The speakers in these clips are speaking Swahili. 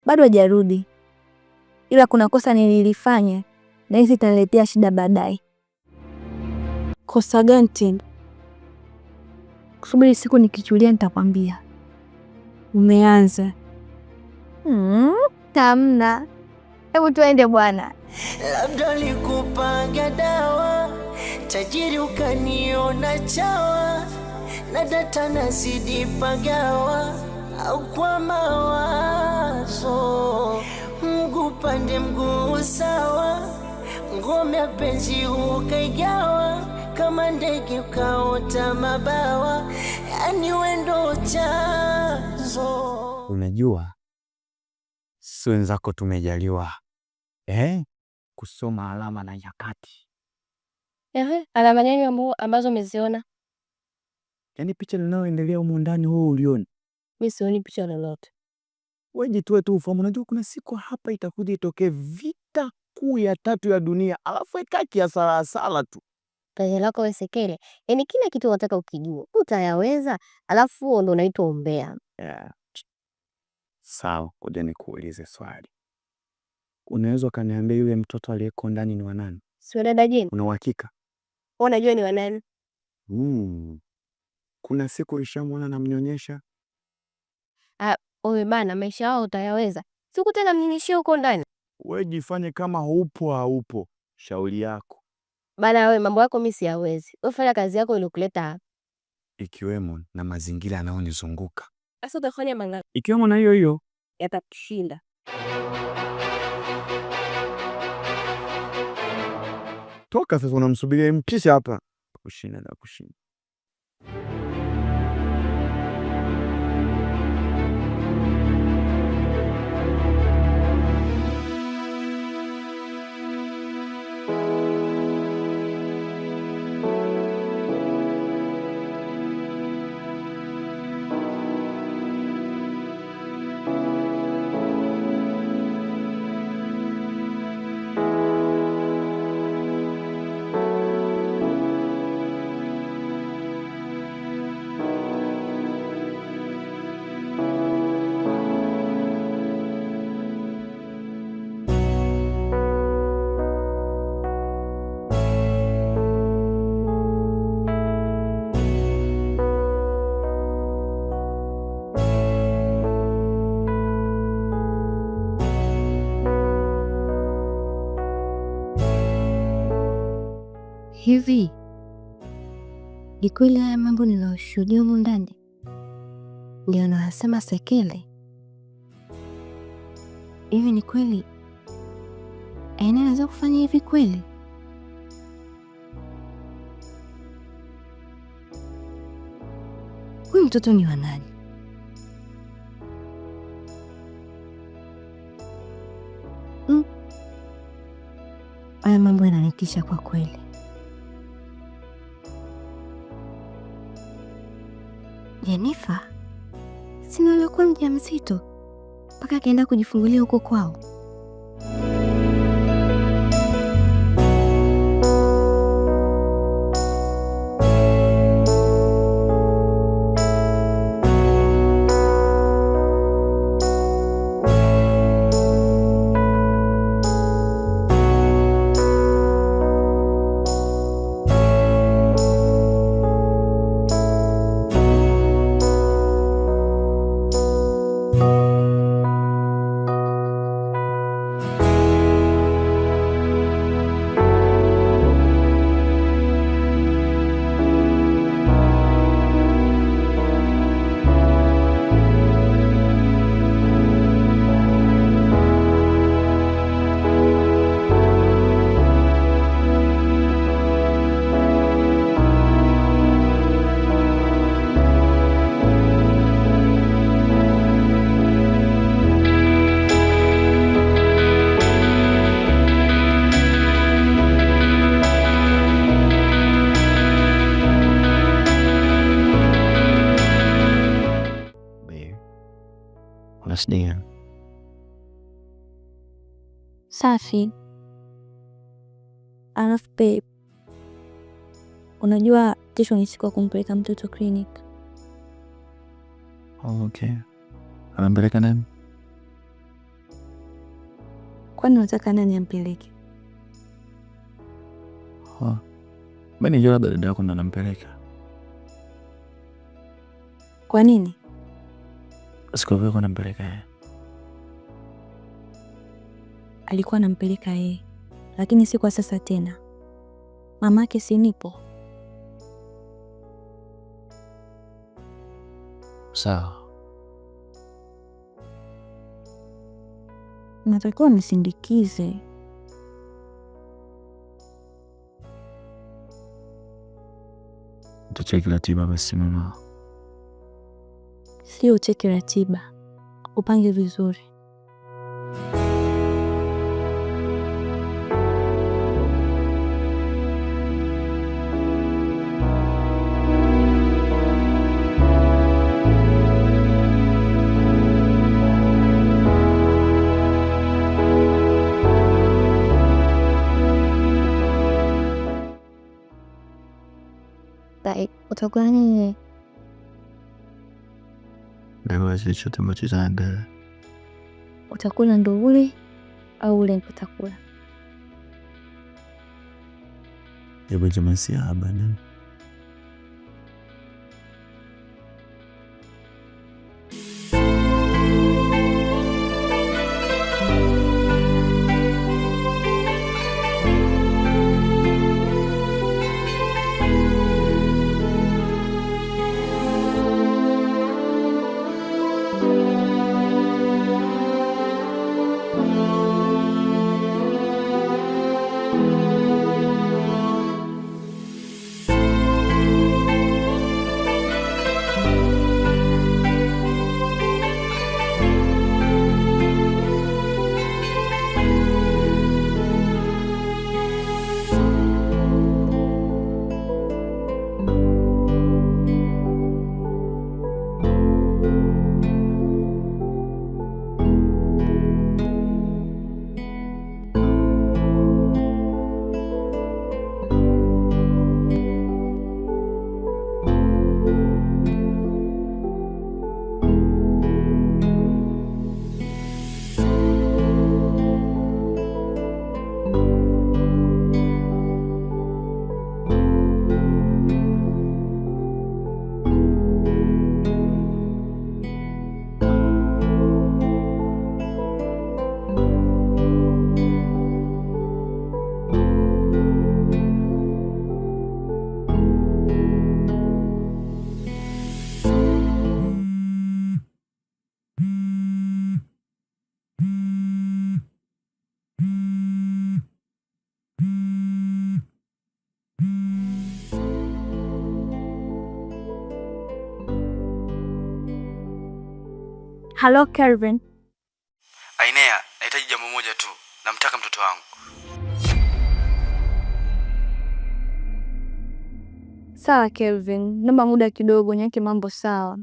bado hajarudi, ila kuna kosa nililifanya na hizi itaniletea shida baadaye. Kosa gani tena? Kusubiri siku nikichulia nitakwambia. Umeanza. Tamna. Hebu tuende bwana. Labda likupanga dawa, tajiri ukaniona chawa, na data nazidi pagawa, au kwa mawazo, mguu pande mguu sawa, ngome ya penzi ukaigawa, kama ndege ukaota mabawa, yani wendo chanzo. Unajua si wenzako tumejaliwa kusoma alama na nyakati. Alama gani ambazo umeziona? Yaani picha linaloendelea humu ndani wewe uliona? Mimi sioni picha lolote. Wewe jitoe tu ufahamu, unajua kuna siku hapa itakuja itokee vita kuu ya 3 ya dunia, alafu ikaki ya sala tu. Kazi lako wewe Sekele. Yaani kila kitu unataka ukijua. Utayaweza, alafu ndo unaitwa umbea. Yeah. Sawa, ngoja nikuulize swali. Unaweza kaniambia yule mtoto aliyeko ndani ni wa nani? Sio dada Jane. Una uhakika? Unajua ni wa nani? Kuna siku ulishamwona namnyonyesha? Wewe bana, maisha yao utayaweza. Siku tena mnyonyeshie huko ndani. Wewe jifanye kama haupo. Shauri yako. Bana wewe mambo yako mimi siyawezi. Wewe fanya kazi yako iliyokuleta hapa. Ikiwemo na mazingira yanayonizunguka. Sasa utafanya mangapi? Ikiwemo na hiyo yatakushinda. Toka sasa, unamsubiria mpisha hapa. Kushinda. Hivi ni kweli haya mambo ninayoshuhudia humu ndani ndio anasema Sekele? Hivi ni kweli Aina anaweza kufanya hivi kweli? Huyu mtoto ni wa nani? Haya mambo yananitisha kwa kweli. Jenifa, sina alikuwa mjamzito mpaka akaenda kujifungulia huko kwao. Unasikia? Safi. Alafu babe, unajua kesho ni siku ya kumpeleka mtoto clinic. Oh, okay. Anampeleka nani? Kwani unataka nani ampeleke? Mimi nijua dada yako ndo anampeleka. Kwa nini? Sikuwa kwa nampeleka yeye. Alikuwa anampeleka yeye, lakini si kwa sasa tena. Mamake si nipo. Sawa. Natakiwa nisindikize. Utacheki ratiba basi mama. Sio ucheke ratiba, upange vizuri. Utakuwa nini? Ndio chochote ambacho kitaendelea. Utakula ndo ule au ule utakula? Hebu jamaa si haba nini? Hello Kelvin. Ainea, nahitaji jambo moja tu. Namtaka mtoto wangu. Sawa Kelvin, naomba muda kidogo niweke mambo sawa.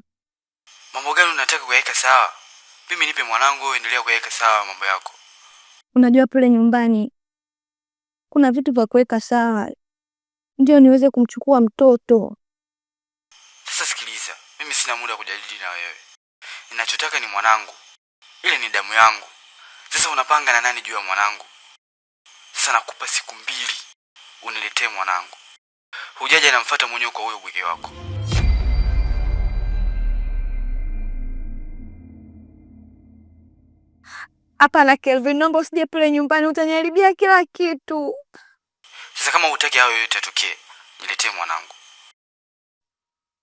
Mambo gani unataka kuyaweka sawa? Mimi nipe mwanangu, endelea kuyaweka sawa mambo yako. Unajua pale nyumbani kuna vitu vya kuweka sawa ndio niweze kumchukua mtoto. Sasa sikiliza, mimi sina muda kujadili na wewe. Ninachotaka ni mwanangu. Ile ni damu yangu. Sasa unapanga na nani juu ya mwanangu? Sasa nakupa siku 2 uniletee mwanangu. Hujaja namfuata mwenyewe kwa huyo bwege wako. Hapana Kelvin, naomba usije pale nyumbani, utaniharibia kila kitu. Sasa kama hutaki hayo yote yatokee, niletee mwanangu.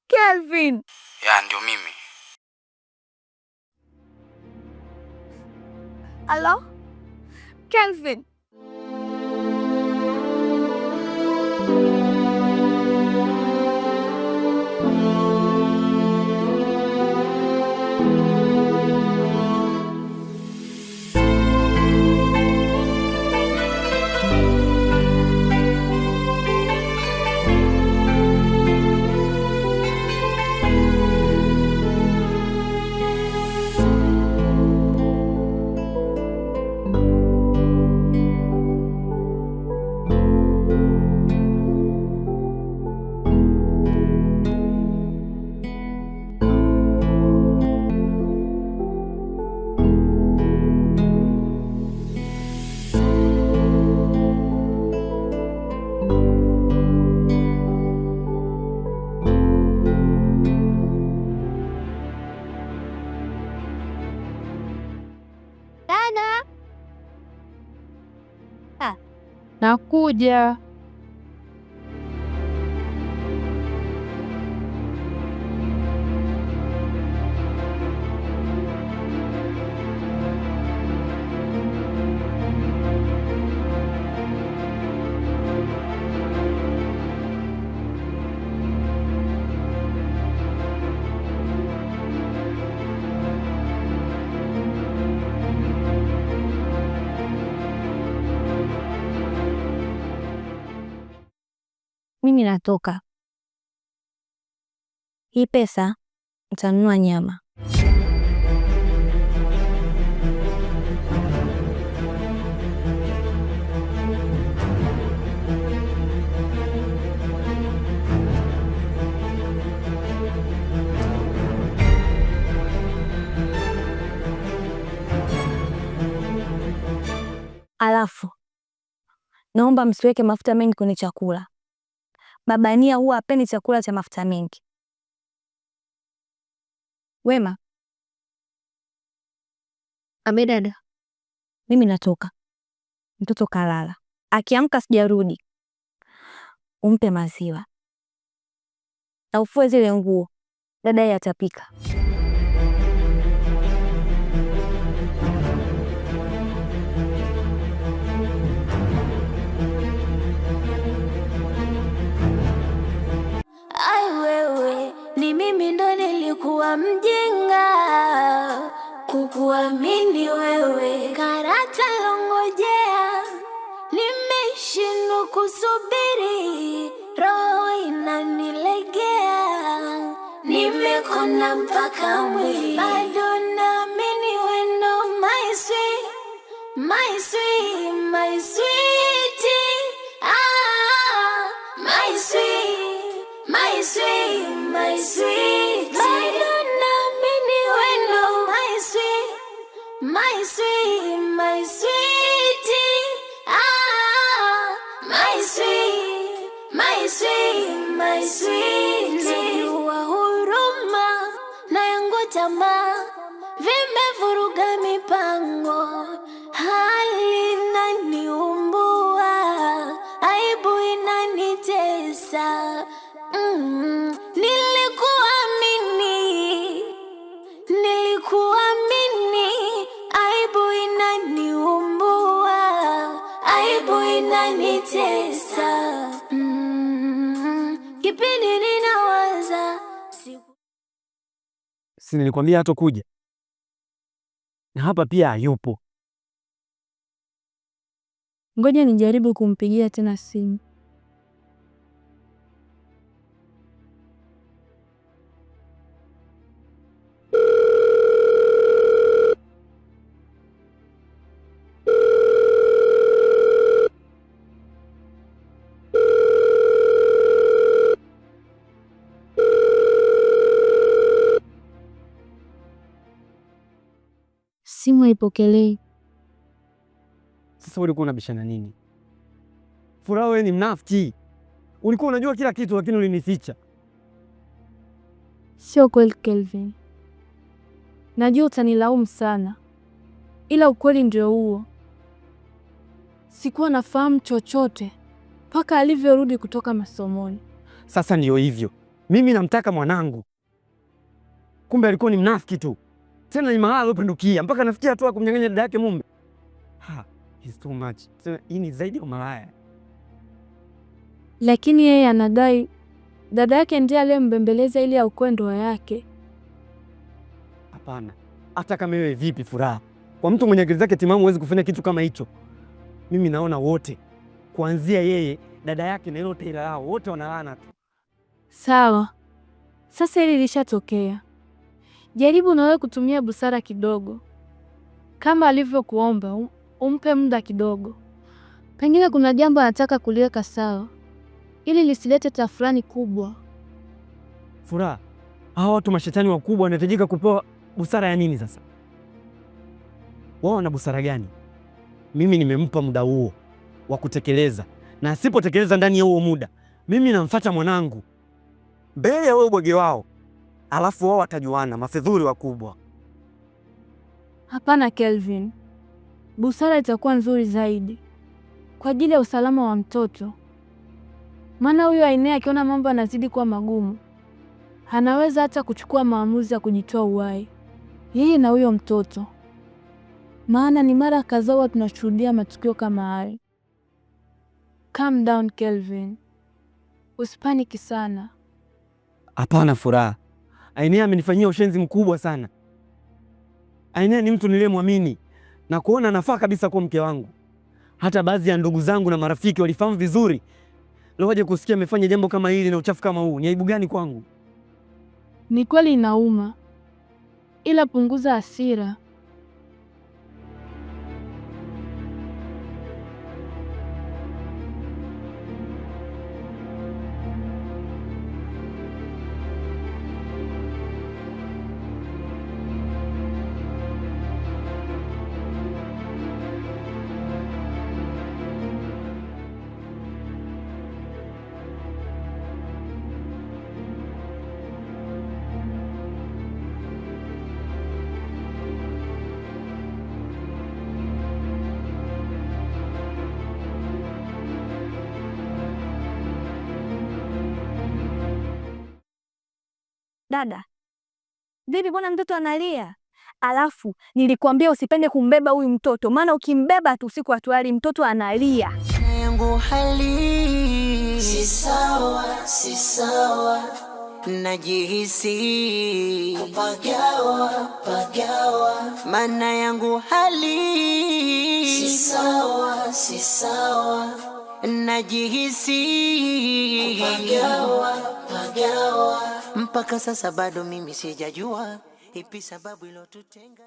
Kelvin. Ya ndio mimi. Hello? Kelvin. sana. Nakuja. Mimi natoka. Hii pesa nitanunua nyama. Alafu naomba msiweke mafuta mengi kwenye chakula. Baba Nia huwa hapendi chakula cha mafuta mengi. Wema. Abe dada, Mimi natoka. Mtoto kalala. Akiamka sijarudi. Umpe maziwa. Na ufue zile nguo. Dada yeye atapika. Ai wewe, ni mimi ndo nilikuwa mjinga kukuamini wewe. Karata longojea, nimeshindwa kusubiri, roho inanilegea, nimekona mpaka mwili. Bado naamini wewe ndo my sweet, my sweet, my sweetie. My sweet, my sweet, my sweet. Bado naamini wewe ndo my sweet, my sweet, my sweetie. My sweet, my sweet, my sweet. Najua huruma na yangu tamaa vimevuruga mipango, hali inaniumbua, aibu inanitesa. Nilikuamini, aibu inaniumbua, aibu inanitesa. Kipindi ninawaza Si nilikwambia hatakuja? Na hapa pia hayupo. Ngoja nijaribu kumpigia tena simu. Simu haipokelei. Sasa ulikuwa unabishana nini? Furaha, wewe ni mnafiki. Ulikuwa unajua kila kitu lakini ulinificha. Sio kweli Kelvin. Najua utanilaumu sana. Ila ukweli ndio huo. Sikuwa nafahamu chochote mpaka alivyorudi kutoka masomoni. Sasa ndio hivyo. Mimi namtaka mwanangu. Kumbe alikuwa ni mnafiki tu. Tena ni mahala upendukia mpaka nafikia hatua kumnyang'anya dada yake mume. It's too much. Tena hii ni zaidi ya malaya. Lakini yeye anadai dada yake ndiye aliyembembeleza ili aokoe ndoa yake. Hapana. Hata kama wewe vipi Furaha? Kwa mtu mwenye akili zake timamu huwezi kufanya kitu kama hicho. Mimi naona wote, kuanzia yeye, dada yake na hilo Taylor lao, wote wanalana tu. Sawa. Sasa hili lishatokea. Jaribu na wewe kutumia busara kidogo. Kama alivyokuomba, umpe muda kidogo. Pengine kuna jambo anataka kuliweka sawa ili lisilete tafurani kubwa. Furaha, hawa watu mashetani wakubwa wanahitajika kupewa busara ya nini sasa? Wao wana busara gani? Mimi nimempa muda huo wa kutekeleza, na asipotekeleza ndani ya huo muda, mimi namfuata mwanangu mbele ya wao bwege wao, alafu wao watajuana, mafedhuli wakubwa. Hapana Kelvin, busara itakuwa nzuri zaidi kwa ajili ya usalama wa mtoto. Maana huyo Ainea akiona mambo yanazidi kuwa magumu, anaweza hata kuchukua maamuzi ya kujitoa uhai, yeye na huyo mtoto. Maana ni mara kadhaa tunashuhudia matukio kama hayo. Calm down Kelvin, usipaniki sana. Hapana Furaha, Ainea amenifanyia ushenzi mkubwa sana. Ainea ni mtu niliyemwamini na kuona nafaa kabisa kuwa mke wangu. Hata baadhi ya ndugu zangu na marafiki walifahamu vizuri. Leo waje kusikia amefanya jambo kama hili na uchafu kama huu, ni aibu gani kwangu? Ni kweli inauma, ila punguza hasira. Dada, vipi mbona mtoto analia? Alafu nilikwambia usipende kumbeba huyu mtoto, maana ukimbeba tu usiku hatulali, mtoto analia. Yangu hali si sawa, si sawa, najihisi pagawa, maana yangu hali si sawa, si sawa, najihisi pagawa. Mpaka sasa bado mimi sijajua ipi sababu ilotutenga.